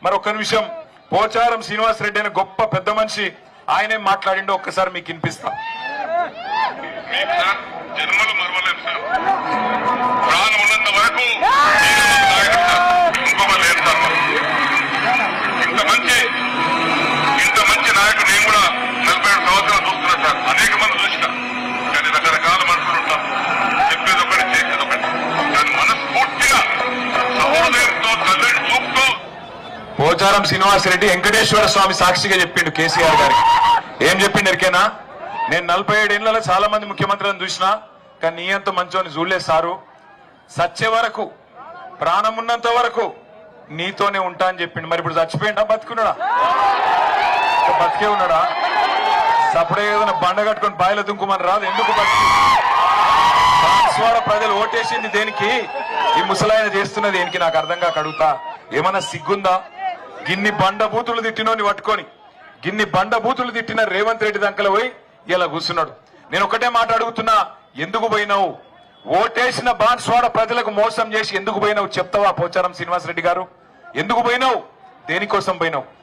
మరి ఒక్క నిమిషం పోచారం శ్రీనివాస్ రెడ్డి అనే గొప్ప పెద్ద మనిషి ఆయనే మాట్లాడిండో ఒక్కసారి మీకు వినిపిస్తా. జన్మలు మరవలేం సార్, ప్రాణం ఉన్నంత వరకు ఇంత మంచి నాయకుడు నేను కూడా 47 సంవత్సరాలు చూస్తున్నా సార్. అనేక మంది చూసిన, కానీ రకరకాల మనుషులు ఉంటాం. చెప్పేది ఒకటి, చేసేది ఒకటి. కానీ మనస్ఫూర్తిగా సహోదయంతో తల్లిని చూపుతూ పోచారం శ్రీనివాస్ రెడ్డి వెంకటేశ్వర స్వామి సాక్షిగా చెప్పిండు కేసీఆర్ గారికి. ఏం చెప్పిండు ఎరికేనా? నేను 47 ఏళ్లలో చాలా మంది ముఖ్యమంత్రులను చూసినా, కానీ నీ అంత మంచోని చూడలేదు సారు. సచ్చే వరకు, ప్రాణం ఉన్నంత వరకు నీతోనే ఉంటా అని చెప్పిండు. మరి ఇప్పుడు చచ్చిపోయిండా బతుకున్నాడా? బతికే ఉన్నాడా? సపడే ఏదైనా బండ కట్టుకొని బాయిల దుంకుమని రాదు. ఎందుకు బతికి? బాన్స్వాడ ప్రజలు ఓటేసింది దేనికి? ఈ ముసలాయన చేస్తున్నది దేనికి? నాకు అర్థం కాక అడుగుతా. ఏమన్నా సిగ్గుందా? గిన్ని బండ బూతులు తిట్టినోని పట్టుకొని, గిన్ని బండ బూతులు తిట్టిన రేవంత్ రెడ్డి దంకల పోయి ఇలా కూర్చున్నాడు. నేను ఒకటే మాట అడుగుతున్నా, ఎందుకు పోయినావు? ఓటేసిన బాన్స్వాడ ప్రజలకు మోసం చేసి ఎందుకు పోయినావు చెప్తావా పోచారం శ్రీనివాస్ రెడ్డి గారు? ఎందుకు పోయినావు? దేనికోసం పోయినావు?